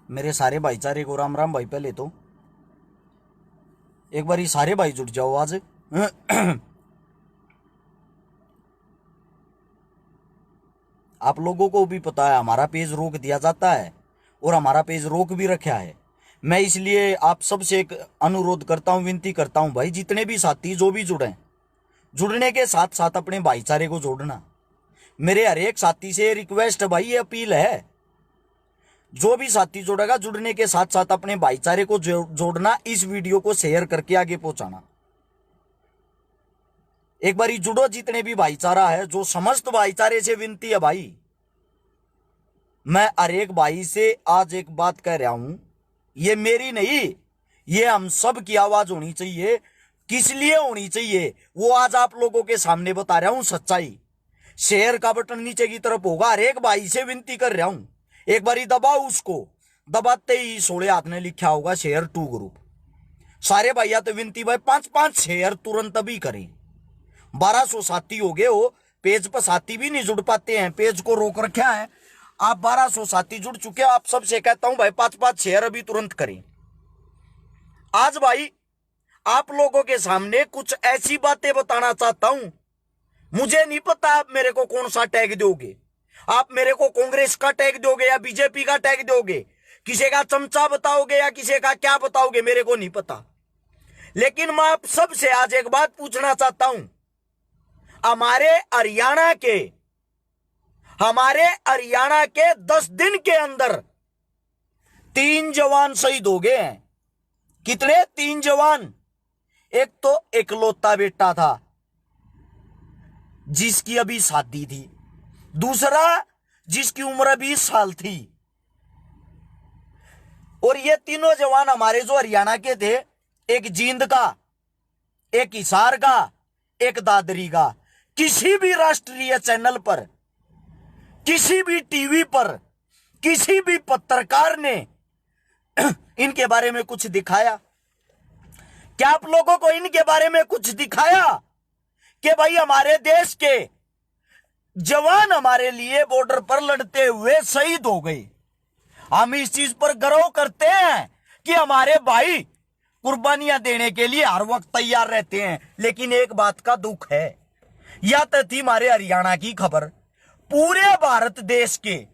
मेरे सारे भाईचारे को राम राम भाई। पहले तो एक बार ये सारे भाई जुट जाओ आज। आप लोगों को भी पता है हमारा पेज रोक दिया जाता है और हमारा पेज रोक भी रखा है। मैं इसलिए आप सबसे एक अनुरोध करता हूं, विनती करता हूं भाई, जितने भी साथी जो भी जुड़े, जुड़ने के साथ साथ अपने भाईचारे को जोड़ना। मेरे हर एक साथी से रिक्वेस्ट है भाई, ये अपील है, जो भी साथी जुड़ेगा जुड़ने के साथ साथ अपने भाईचारे को जोड़ना, इस वीडियो को शेयर करके आगे पहुंचाना। एक बारी जुड़ो जितने भी भाईचारा है, जो समस्त भाईचारे से विनती है भाई। मैं हर एक भाई से आज एक बात कह रहा हूं, ये मेरी नहीं, ये हम सब की आवाज होनी चाहिए। किस लिए होनी चाहिए वो आज आप लोगों के सामने बता रहा हूं सच्चाई। शेयर का बटन नीचे की तरफ होगा, हर एक भाई से विनती कर रहा हूं, एक बारी दबाओ उसको। दबाते ही 16 हाथ ने लिखा होगा शेयर टू ग्रुप। सारे भैया तो विनती भाई 5-5 शेयर तुरंत अभी करें। 1200 साथी हो गए हो, पेज पर साथी भी नहीं जुड़ पाते हैं, पेज को रोक रखा है। आप 1200 साथी जुड़ चुके हो, आप सबसे कहता हूं भाई 5-5 शेयर अभी तुरंत करें। आज भाई आप लोगों के सामने कुछ ऐसी बातें बताना चाहता हूं। मुझे नहीं पता आप मेरे को कौन सा टैग दोगे, आप मेरे को कांग्रेस का टैग दोगे या बीजेपी का टैग दोगे, किसी का चमचा बताओगे या किसी का क्या बताओगे, मेरे को नहीं पता। लेकिन मैं आप सबसे आज एक बात पूछना चाहता हूं। हमारे हरियाणा के 10 दिन के अंदर 3 जवान शहीद हो गए हैं। कितने? 3 जवान। एक तो इकलौता बेटा था जिसकी अभी शादी थी, दूसरा जिसकी उम्र 20 साल थी, और ये तीनों जवान हमारे जो हरियाणा के थे, एक जींद का, एक हिसार का, एक दादरी का। किसी भी राष्ट्रीय चैनल पर, किसी भी टीवी पर, किसी भी पत्रकार ने इनके बारे में कुछ दिखाया क्या? आप लोगों को इनके बारे में कुछ दिखाया कि भाई हमारे देश के जवान हमारे लिए बॉर्डर पर लड़ते हुए शहीद हो गए? हम इस चीज पर गर्व करते हैं कि हमारे भाई कुर्बानियां देने के लिए हर वक्त तैयार रहते हैं। लेकिन एक बात का दुख है, या तो थी हमारे हरियाणा की खबर, पूरे भारत देश के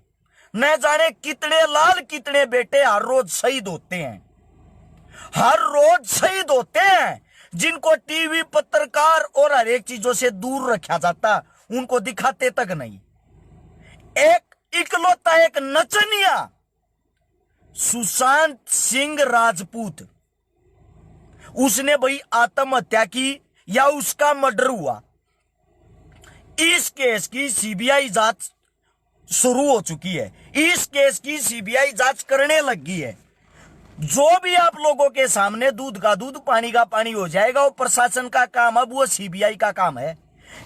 न जाने कितने लाल कितने बेटे हर रोज शहीद होते हैं, हर रोज शहीद होते हैं, जिनको टीवी, पत्रकार और हर एक चीजों से दूर रखा जाता, उनको दिखाते तक नहीं। एक इकलौता एक नचनिया सुशांत सिंह राजपूत, उसने भाई आत्महत्या की या उसका मर्डर हुआ। इस केस की सीबीआई जांच शुरू हो चुकी है, इस केस की सीबीआई जांच करने लगी है। जो भी आप लोगों के सामने दूध का दूध पानी का पानी हो जाएगा, वो प्रशासन का काम, अब वो सीबीआई का काम है।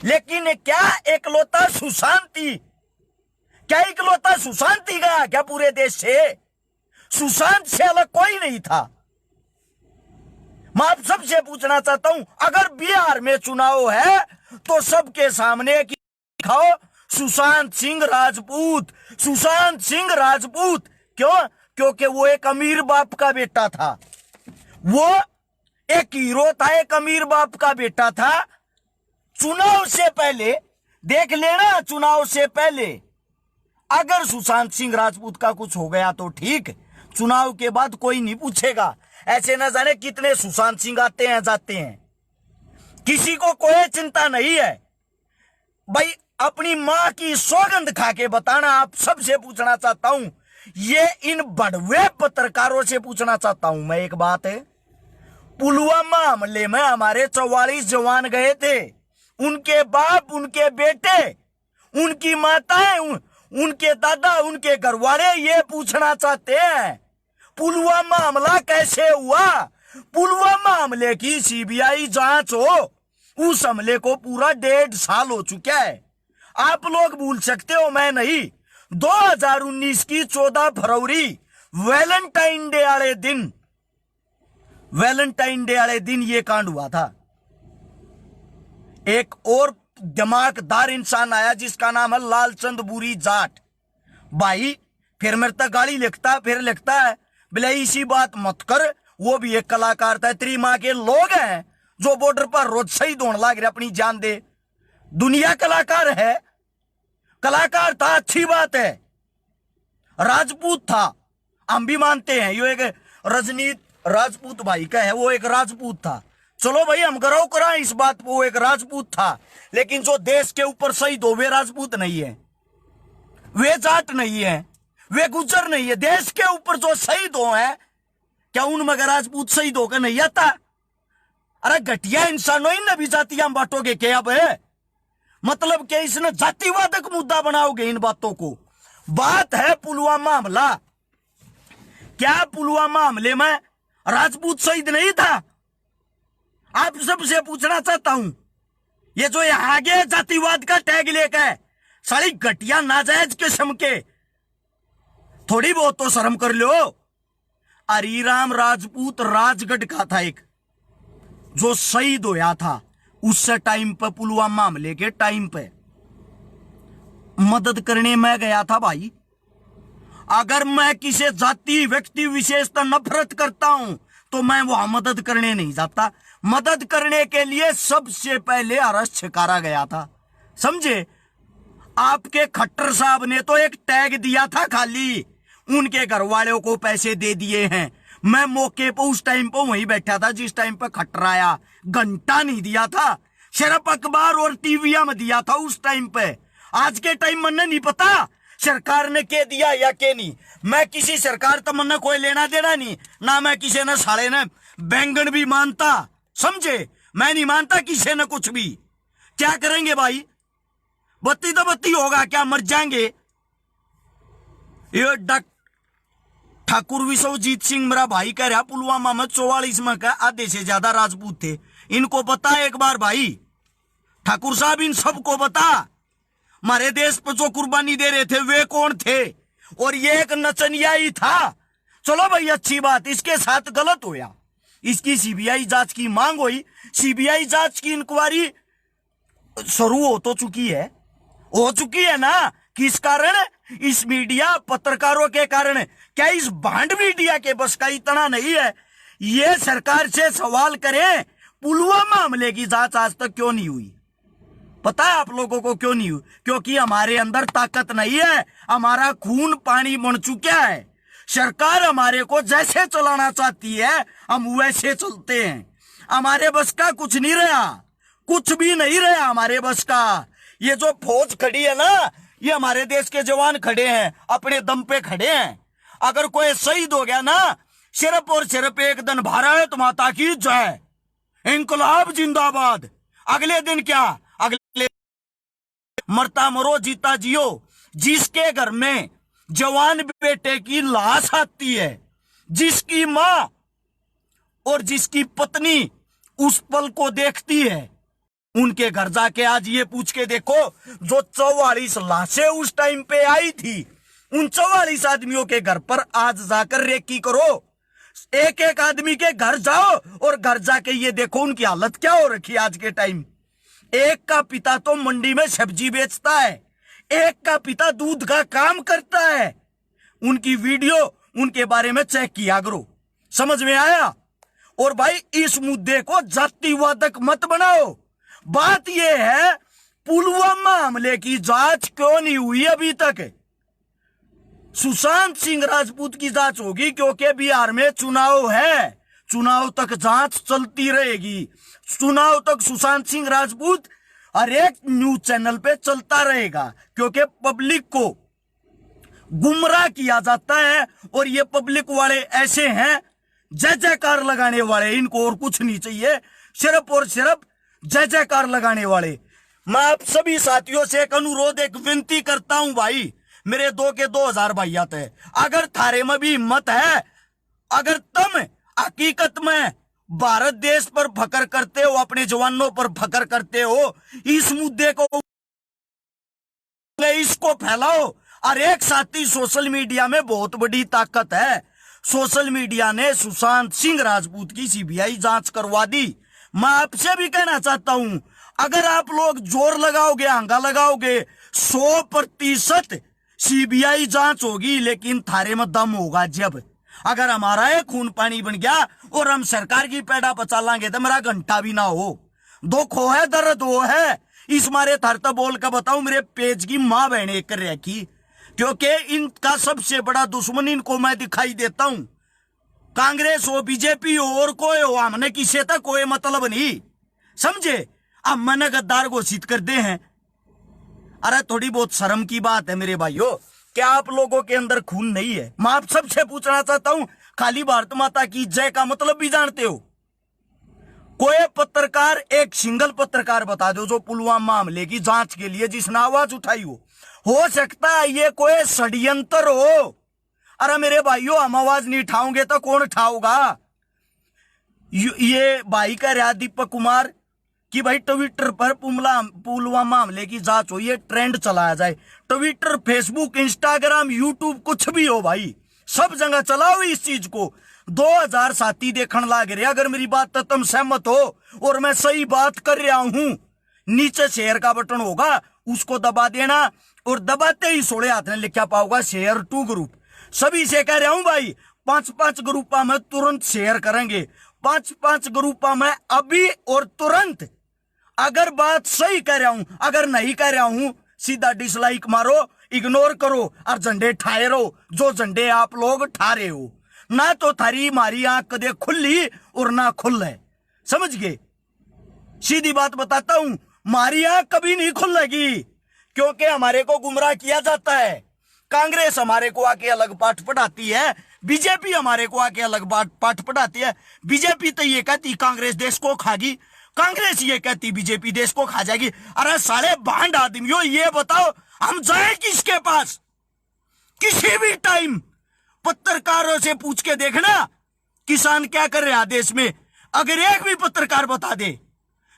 लेकिन क्या इकलौता सुशांति, क्या इकलौता सुशांति गया क्या पूरे देश से? सुशांत से अलग कोई नहीं था। मैं आप सबसे पूछना चाहता हूं, अगर बिहार में चुनाव है तो सबके सामने दिखाओ सुशांत सिंह राजपूत, सुशांत सिंह राजपूत। क्यों? क्योंकि वो एक अमीर बाप का बेटा था, वो एक हीरो था, एक अमीर बाप का बेटा था। चुनाव से पहले देख लेना, चुनाव से पहले अगर सुशांत सिंह राजपूत का कुछ हो गया तो ठीक, चुनाव के बाद कोई नहीं पूछेगा। ऐसे न जाने कितने सुशांत सिंह आते हैं जाते हैं, किसी को कोई चिंता नहीं है। भाई अपनी मां की सौगंध खा के बताना, आप सबसे पूछना चाहता हूं ये इन बड़वे पत्रकारों से पूछना चाहता हूं मैं एक बात है। पुलवामा हमले में हमारे 44 जवान गए थे, उनके बाप, उनके बेटे, उनकी माताएं, उनके दादा, उनके घरवाले ये पूछना चाहते हैं पुलवामा हमला कैसे हुआ। पुलवामा हमले की सीबीआई जांच हो, उस हमले को पूरा 1.5 साल हो चुका है। आप लोग भूल सकते हो, मैं नहीं। 2019 की 14 फरवरी वैलेंटाइन डे वाले दिन ये कांड हुआ था। एक और दिमागदार इंसान आया जिसका नाम है लालचंद बुरी जाट भाई। फिर मेरे तक गाली लिखता, फिर लिखता है बोले इसी बात मत कर, वो भी एक कलाकार था। तेरी माँ के लोग हैं जो बॉर्डर पर रोज शहीद होने लग रहे, अपनी जान दे। दुनिया कलाकार है, कलाकार था, अच्छी बात है। राजपूत था, हम भी मानते हैं। यो एक रजनीत राजपूत भाई का है, वो एक राजपूत था। चलो भाई हम गौरव कराएं इस बात पर, वो एक राजपूत था। लेकिन जो देश के ऊपर शहीद हो वे राजपूत नहीं है, वे जाट नहीं है, वे गुज्जर नहीं है। देश के ऊपर जो शहीद हो है, क्या उनमें राजपूत शहीद होकर नहीं आता? अरे घटिया इंसानों इन भी जातियां बांटोगे क्या? अब है मतलब कि इसने जातिवादक मुद्दा बनाओगे इन बातों को। बात है पुलवामा हमला। क्या पुलवामा हमले में राजपूत शहीद नहीं था? आप सबसे पूछना चाहता हूं, ये जो आगे जातिवाद का टैग लेकर है, सारी घटिया नाजायज किस्म के, थोड़ी बहुत तो शर्म कर लो। हरिराम राजपूत राजगढ़ का था एक, जो शहीद होया था उस टाइम पे, पुलवामा हमले के टाइम पे मदद करने में गया था भाई। अगर मैं किसी जाति व्यक्ति विशेष पर नफरत करता हूं तो मैं वहां मदद करने नहीं जाता। मदद करने के लिए सबसे पहले अरेस्ट छिकारा गया था, समझे? आपके खट्टर साहब ने तो एक टैग दिया था खाली, उनके घर वालों को पैसे दे दिए हैं। मैं मौके पर उस टाइम पर वहीं बैठा था जिस टाइम पर खट्टर आया, घंटा नहीं दिया था, सिर्फ अखबार और टीविया में दिया था उस टाइम पे। आज के टाइम मन्ने नहीं पता सरकार ने के दिया या के नहीं। मैं किसी सरकार तो मन्ने कोई लेना देना नहीं ना, मैं किसी ने साले ने बैंगन भी मानता, समझे? मैं नहीं मानता किसी ने कुछ भी। क्या करेंगे भाई, बत्ती तो बत्ती होगा, क्या मर जाएंगे? ये ठाकुर विश्वजीत सिंह मेरा भाई कह रहा पुलवामा में 44 में का आधे से ज्यादा राजपूत थे। इनको बता एक बार भाई, ठाकुर साहब इन सबको बता, हमारे देश पर जो कुर्बानी दे रहे थे वे कौन थे? और ये एक नचनिया ही था। चलो भाई अच्छी बात, इसके साथ गलत होया, इसकी सीबीआई जांच की मांग हुई। सीबीआई जांच की इंक्वायरी शुरू हो चुकी है ना। किस कारण? इस मीडिया पत्रकारों के कारण। क्या इस भांड मीडिया के बस का इतना नहीं है? ये सरकार से सवाल करें, पुलवामा हमले की जांच आज तक क्यों नहीं हुई? पता है आप लोगों को क्यों नहीं हुई? क्योंकि हमारे अंदर ताकत नहीं है, हमारा खून पानी बन चुका है। सरकार हमारे को जैसे चलाना चाहती है हम वैसे चलते हैं। हमारे बस का कुछ नहीं रहा, कुछ भी नहीं रहा हमारे बस का। ये जो फौज खड़ी है ना, ये हमारे देश के जवान खड़े हैं, अपने दम पे खड़े हैं। अगर कोई शहीद हो गया ना, सिर्फ और सिर्फ एक दिन भारत माता की जय, इंकलाब जिंदाबाद। अगले दिन क्या? अगले मरता मरो जीता जियो। जिसके घर में जवान बेटे की लाश आती है, जिसकी मां और जिसकी पत्नी उस पल को देखती है, उनके घर जाके आज ये पूछ के देखो, जो 44 लाशें उस टाइम पे आई थी, उन 44 आदमियों के घर पर आज जाकर रेकी करो। एक एक आदमी के घर जाओ और घर जाके ये देखो उनकी हालत क्या हो रखी है आज के टाइम। एक का पिता तो मंडी में सब्जी बेचता है, एक का पिता दूध का काम करता है। उनकी वीडियो उनके बारे में चेक किया करो, समझ में आया? और भाई इस मुद्दे को जातिवादक मत बनाओ। बात यह है, पुलवामा हमले की जांच क्यों नहीं हुई अभी तक? सुशांत सिंह राजपूत की जांच होगी क्योंकि बिहार में चुनाव है, चुनाव तक जांच चलती रहेगी। चुनाव तक सुशांत सिंह राजपूत हर एक न्यूज चैनल पे चलता रहेगा, क्योंकि पब्लिक को गुमराह किया जाता है। और ये पब्लिक वाले ऐसे हैं, जय जयकार लगाने वाले, इनको और कुछ नहीं चाहिए, सिर्फ और सिर्फ जय जयकार लगाने वाले। मैं आप सभी साथियों से एक अनुरोध, एक विनती करता हूं भाई, मेरे 2 के 2000 भाई आते हैं, अगर थारे में भी हिम्मत है, अगर तुम हकीकत में भारत देश पर फकर करते हो, अपने जवानों पर फकर करते हो, इस मुद्दे को इसको फैलाओ। और एक साथी, सोशल मीडिया में बहुत बड़ी ताकत है। सोशल मीडिया ने सुशांत सिंह राजपूत की सीबीआई जांच करवा दी। मैं आपसे भी कहना चाहता हूं, अगर आप लोग जोर लगाओगे, हंगा लगाओगे, 100% सीबीआई जांच होगी, लेकिन थारे में दम होगा जब। अगर हमारा एक खून पानी बन गया और हम सरकार की पैड़ा पचा लांगे तो मेरा घंटा भी ना हो। दुख हो है, दर्द हो है, इस मारे थरता बोल कर बताऊं, मेरे पेज की मां बहने कर रखी, क्योंकि इनका सबसे बड़ा दुश्मन इनको मैं दिखाई देता हूं। कांग्रेस हो, बीजेपी हो, और कोई हो, हमने किसी तक कोई मतलब नहीं, समझे। अब मैंने गद्दार घोषित कर दे हैं। अरे थोड़ी बहुत शर्म की बात है मेरे भाइयों, क्या आप लोगों के अंदर खून नहीं है? मैं आप सबसे पूछना चाहता हूं, खाली भारत माता की जय का मतलब भी जानते हो? कोई पत्रकार, एक सिंगल पत्रकार बता दो जो पुलवामा हमले की जांच के लिए जिसने आवाज उठाई हो सकता है ये कोई षड्यंत्र हो। अरे मेरे भाइयों, हम आवाज नहीं उठाओगे तो कौन उठाओगा? ये भाई का रहा दीपक कुमार कि भाई ट्विटर पर पुलवामा हमले की जांच हो, ये ट्रेंड चलाया जाए। ट्विटर, फेसबुक, इंस्टाग्राम, यूट्यूब, कुछ भी हो भाई, सब जगह चलाओ इस चीज को। 2000 साथी देखने लाग रहे। अगर मेरी बात तो तुम सहमत हो और मैं सही बात कर रहा हूं, नीचे शेयर का बटन होगा, उसको दबा देना, और दबाते ही 16 हाथ में लिखा पाओगा शेयर टू ग्रुप। सभी से कह रहा हूं भाई, 5-5 ग्रुपा में तुरंत शेयर करेंगे, 5-5 ग्रुपा में अभी और तुरंत। अगर बात सही कह रहा हूं, अगर नहीं कह रहा हूं, सीधा डिसलाइक मारो, इग्नोर करो और झंडे ठाए रहो, जो झंडे आप लोग ठा रहे हो। ना तो थारी मारी आंख कदे खुली और ना खुल है, समझ गए? सीधी बात बताता हूं, मारी आंख कभी नहीं खुलेगी, क्योंकि हमारे को गुमराह किया जाता है। कांग्रेस हमारे को आके अलग पाठ पढ़ाती है, बीजेपी हमारे को आके अलग पाठ पढ़ाती है। बीजेपी तो ये कहती कांग्रेस देश को खागी, कांग्रेस ये कहती बीजेपी देश को खा जाएगी। अरे साले भांड आदमियों, ये बताओ हम जाए किसके पास? किसी भी टाइम पत्रकारों से पूछ के देखना किसान क्या कर रहा देश में। अगर एक भी पत्रकार बता दे,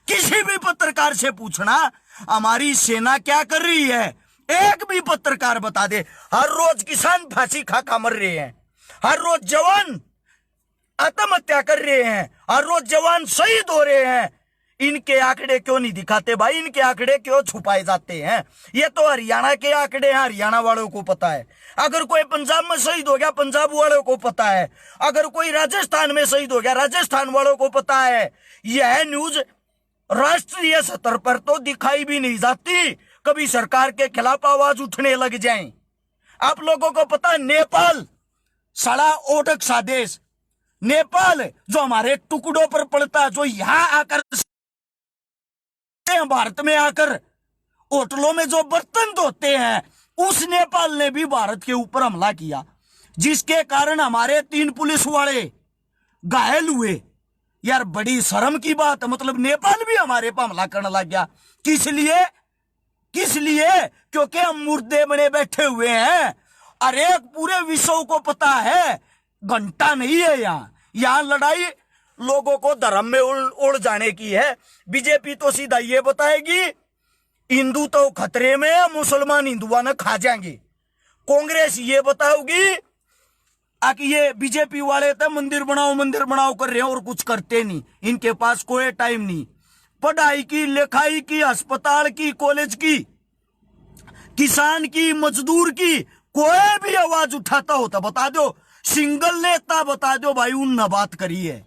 किसी भी पत्रकार से पूछना हमारी सेना क्या कर रही है, एक भी पत्रकार बता दे। हर रोज किसान फांसी खा मर रहे हैं, हर रोज जवान आत्महत्या कर रहे हैं, हर रोज जवान शहीद हो रहे हैं। इनके आंकड़े क्यों नहीं दिखाते भाई? इनके आंकड़े क्यों छुपाए जाते हैं? ये तो हरियाणा के आंकड़े हैं, हरियाणा वालों को पता है। अगर कोई पंजाब में शहीद हो गया, पंजाब वालों को पता है। अगर कोई राजस्थान में शहीद हो गया, राजस्थान वालों को पता है। यह न्यूज राष्ट्रीय स्तर पर तो दिखाई भी नहीं जाती, कभी सरकार के खिलाफ आवाज उठने लग जाए। आप लोगों को पता है, नेपाल सड़ा ओटक सा देश, नेपाल जो हमारे टुकड़ों पर पड़ता, जो यहां आकर भारत में आकर होटलों में जो बर्तन धोते हैं, उस नेपाल ने भी भारत के ऊपर हमला किया, जिसके कारण हमारे 3 पुलिस वाले घायल हुए। यार बड़ी शर्म की बात है, मतलब नेपाल भी हमारे पर हमला करने लग गया। किस लिए? क्योंकि हम मुर्दे बने बैठे हुए हैं। अरे पूरे विश्व को पता है, घंटा नहीं है यहां लड़ाई लोगों को धर्म में उड़ जाने की है। बीजेपी तो सीधा ये बताएगी हिंदू तो खतरे में है, मुसलमान हिंदुआ ने खा जाएंगे। कांग्रेस ये बताओगी कि ये बीजेपी वाले तो मंदिर बनाओ कर रहे हैं और कुछ करते नहीं, इनके पास कोई टाइम नहीं। पढ़ाई की, लिखाई की, अस्पताल की, कॉलेज की, किसान की, मजदूर की, कोई भी आवाज उठाता होता बता दो, सिंगल नेता बता दो भाई उन बात करी है।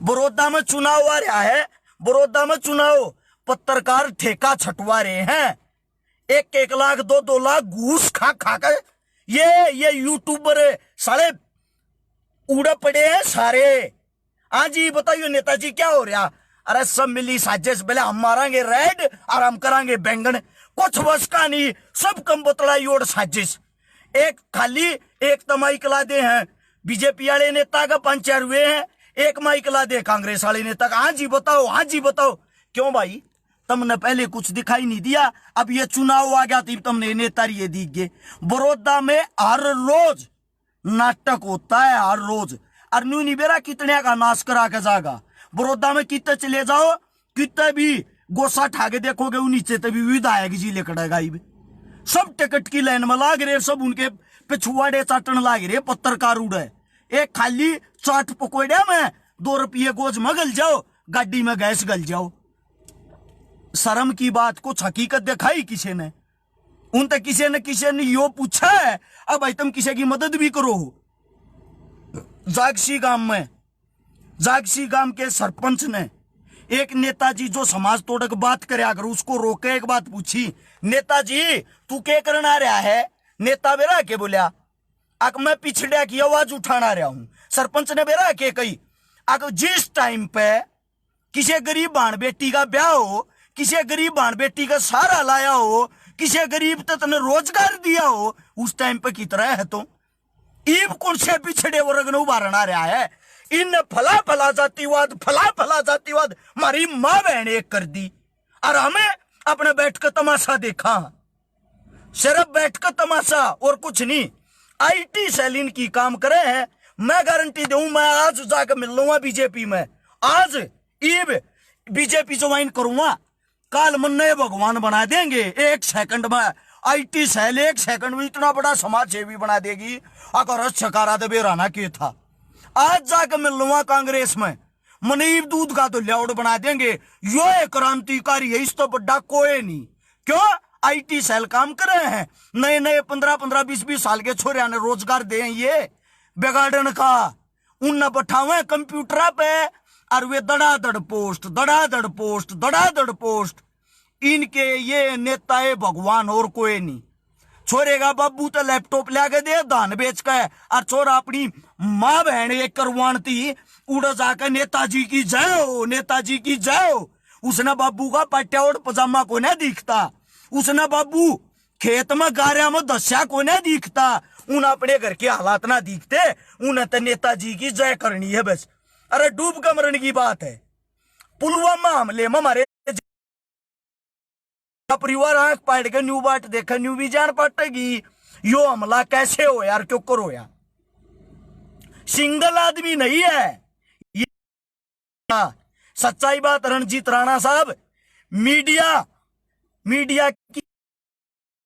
बड़ौदा में चुनाव आ रहा है, बड़ौदा में चुनाव, पत्रकार ठेका छटवा रहे हैं, 1-1 लाख 2-2 लाख घूस खा कर ये यूट्यूबर साले उड़ा पड़े हैं सारे। हाँ जी बताइए नेताजी क्या हो रहा? अरे सब मिली साजिश, पहले हम मारांगे रेड और हम करांगे बैंगन, कुछ बस का नहीं, सब कम बतलाई और साजिश। एक खाली एक तो माइक ला दे हैं बीजेपी वाले नेता का 5-4 हुए हैं, एक माइक ला दे कांग्रेस वाले नेता का। हाँ जी बताओ, हाँ जी बताओ। क्यों भाई, तुमने पहले कुछ दिखाई नहीं दिया, अब ये चुनाव आ गया तो तुमने नेता ये दिख गए। बड़ौदा में हर रोज नाटक होता है, हर रोज। और न्यू निबेरा कितने का नाश करा के जाएगा। बड़ौदा में कितने चले जाओ, कितने भी गोसा ठाके देखोगे, वो नीचे तभी विधायक जी लेकर गायब। सब टिकट की लाइन में लाग रहे, सब उनके पिछुआड़े चाटन लाग रहे, पत्रकार उड़े। एक खाली चाट पकोड़े में 2 रुपये गोज में गल जाओ, गाड़ी में गैस गल जाओ। शर्म की बात, कुछ हकीकत दिखाई किसी ने? उन तक किसी ने यो पूछा है अब भाई तुम किसी की मदद भी करो। जागसी गांव के सरपंच ने एक नेताजी जो समाज तोड़क बात करे अगर उसको रोके, एक बात पूछी, नेताजी तू क्या करना रहा है? नेता बेरा के बोलिया अक मैं पिछड़िया की आवाज उठाना रहा हूं। सरपंच ने बेरा के कही अगर जिस टाइम पे किसी गरीब बाण बेटी का ब्याह हो, किसी गरीब बाण बेटी का सहारा लाया हो, किसी गरीब तने रोजगार दिया हो, उस टाइम पे कितना है तो ईब कौन से पिछड़े वर्ग ने उभारना रहा है? इन फला जातिवाद हमारी माँ बहन एक कर दी और हमें अपने बैठ कर तमाशा देखा, सिर्फ बैठ कर तमाशा और कुछ नहीं। IT सेल इनकी काम करे हैं, मैं गारंटी दूं, मैं आज जाकर मिल लूंगा बीजेपी में, आज ईब बीजेपी ज्वाइन करूंगा, काल मन नए भगवान बना देंगे 1 सेकंड में। IT सेल 1 सेकंड में इतना बड़ा समाज सेवी बना देगी अगर अच्छकारा बेराना के था। आज जाकर मिल लूंगा कांग्रेस में, मनीब दूध का तो ल्याउड बना देंगे। यो एक क्रांतिकारी है, इस तो बड़ा कोई नहीं। क्यों? IT सेल काम कर रहे हैं, नए 15 20 साल के छोरे ने रोजगार दे ये बेगार्डन का, उन बैठावे कंप्यूटर पे और वे धड़ाधड़ पोस्ट। इनके ये नेता है भगवान और कोई नहीं। छोरे का बाबू तो लैपटॉप लाके दे धान बेच के, और छोरा अपनी माँ बहन एक करवाणती उड़ जाकर नेताजी की जय हो। उसने बाबू का पट्टा और पजामा को नहीं दिखता, उसने बाबू खेत में गारिया में दस्या को नहीं दिखता, उन अपने घर के हालात ना दिखते, उन्हें तो नेताजी की जय करनी है बस। अरे डूब के मरने की बात है। पुलवामा हमले में हमारे परिवार आंख पाट के न्यू बाट देखा, न्यू भी जान पाटेगी यो हमला कैसे हो यार, क्यों करो यार? सिंगल आदमी नहीं है ये, सच्चाई बात। रणजीत राणा साहब, मीडिया की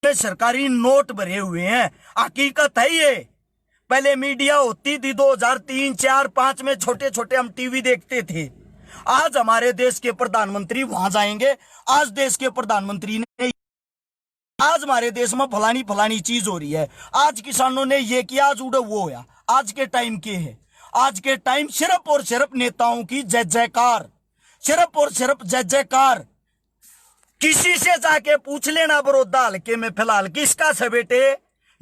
सरकारी नोट भरे हुए हैं, हकीकत है ये। पहले मीडिया होती थी 2003, 4, 5 में छोटे हम टीवी देखते थे। आज हमारे देश के प्रधानमंत्री वहां जाएंगे, आज देश के प्रधानमंत्री ने आज हमारे देश में फलानी चीज हो रही है, आज किसानों ने ये किया, आज उड़े वो होया। आज के टाइम के है, आज के टाइम सिर्फ और सिर्फ नेताओं की जय जयकार, सिर्फ और सिर्फ जय जयकार। किसी से जाके पूछ लेना बड़ौदा हल्के में फिलहाल किसका से बेटे,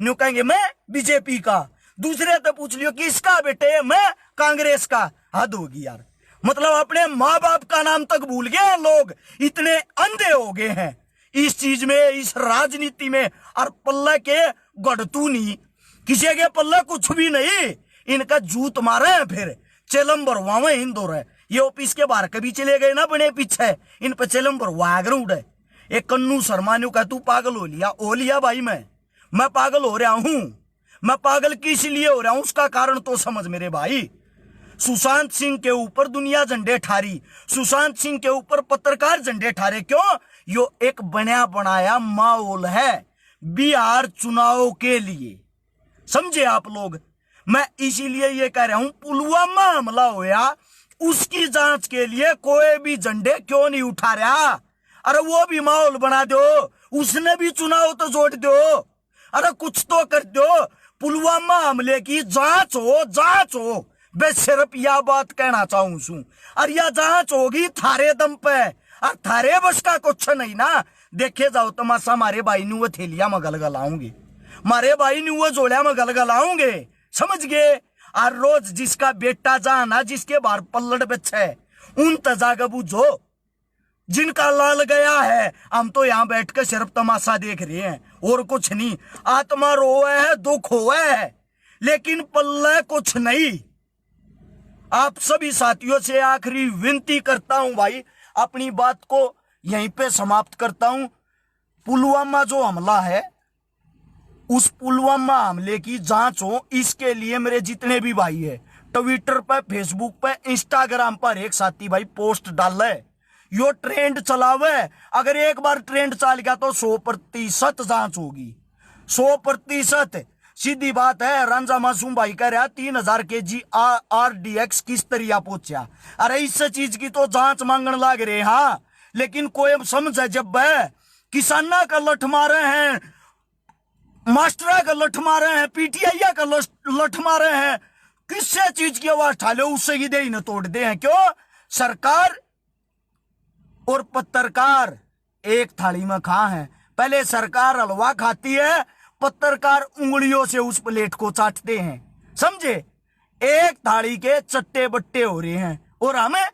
न्यू कहेंगे मैं बीजेपी का। दूसरे तो पूछ लियो किसका बेटे, मैं कांग्रेस का। हद होगी यार, मतलब अपने माँ बाप का नाम तक भूल गए हैं लोग, इतने अंधे हो गए हैं इस चीज में, इस राजनीति में। और पल्ले के गढ़तू नहीं, किसी के पल्ले कुछ भी नहीं, इनका जूत मारे हैं, फिर चेलम भरवावे इंदौर है। ये ऑफिस के बाहर कभी चले गए ना बने पीछे, इन पर चेलम भरवा उड़े। एक कन्नू शर्मा ने कहा तू पागल हो लिया भाई, मैं पागल हो रहा हूं। मैं पागल किस लिए हो रहा हूं उसका कारण तो समझ मेरे भाई। सुशांत सिंह के ऊपर दुनिया झंडे ठारी, सुशांत सिंह के ऊपर पत्रकार झंडे ठारे। क्यों? यो एक बना बनाया माहौल है बिहार चुनाव के लिए, समझे आप लोग। मैं इसीलिए ये कह रहा हूं, पुलवामा हमला होया उसकी जांच के लिए कोई भी झंडे क्यों नहीं उठा रहा? अरे वो भी माहौल बना दो, उसने भी चुनाव तो जोड़ दो, अरे कुछ तो कर दो। पुलवामा हमले की जांच हो। बस सिर्फ यह बात कहना चाहूं छू, और यह जांच होगी थारे दम पे, और थारे बस का कुछ नहीं ना। देखे जाओ तमाशा, मारे भाई नु वो थैलिया में गलगलाऊंगे, मारे भाई नु वो जोड़िया में गलगलाऊंगे, समझ गए। और रोज जिसका बेटा जाना, जिसके बाहर पल्लड़ बच्चे, उन तजाग बुझो जिनका लाल गया है। हम तो यहाँ बैठ कर सिर्फ तमाशा देख रहे हैं, और कुछ नहीं। आत्मा रोए है, दुख होए है, लेकिन पल्ले कुछ नहीं। आप सभी साथियों से आखिरी विनती करता हूं भाई, अपनी बात को यहीं पे समाप्त करता हूं। पुलवामा जो हमला है, उस पुलवामा हमले की जांच हो, इसके लिए मेरे जितने भी भाई है ट्विटर पे, फेसबुक पे, इंस्टाग्राम पर एक साथी भाई पोस्ट डाल है, यो ट्रेंड चलावे। अगर एक बार ट्रेंड चल गया तो 100% जांच होगी, 100%। सीधी बात है। रंजा मासूम भाई कह रहा 3000 kg RDX किस तरह पहुंचा। अरे इस चीज की तो जांच मांगने लग रहे। हाँ, लेकिन कोई समझे जब किसाना का लठ मारे हैं, मास्टरा का लठ मारे हैं, पीटीआई का लठ मारे हैं, किससे चीज की आवाज ठाले उससे ही दे न तोड़ दे हैं। क्यों? सरकार और पत्रकार एक थाली में खा है। पहले सरकार हलवा खाती है, पत्रकार उंगलियों से उस प्लेट को चाटते हैं। समझे? एक थाली के चट्टे बट्टे हो रहे हैं और हमें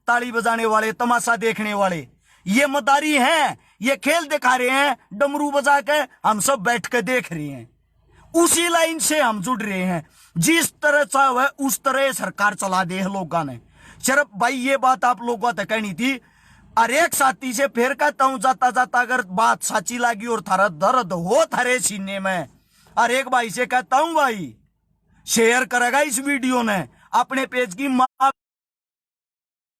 ताली बजाने वाले, तमाशा देखने वाले, ये मदारी हैं, ये खेल दिखा रहे हैं डमरू बजा के, हम सब बैठ के देख रहे हैं। उसी लाइन से हम जुड़ रहे हैं। जिस तरह चाहे उस तरह सरकार चला दे लोगों ने। सिर्फ भाई ये बात आप लोगों तक कहनी थी। और एक साथी से फिर कहता हूं, जाता जाता अगर बात सच्ची लगी और थारा दर्द हो थारे सीने में, और एक भाई से कहता हूं भाई शेयर करेगा इस वीडियो ने अपने पेज की,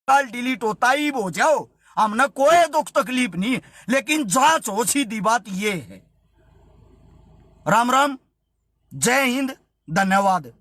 डिलीट होता ही हो जाओ, हमने कोई दुख तकलीफ नहीं, लेकिन जांच हो। सीधी बात ये है। राम राम, जय हिंद, धन्यवाद।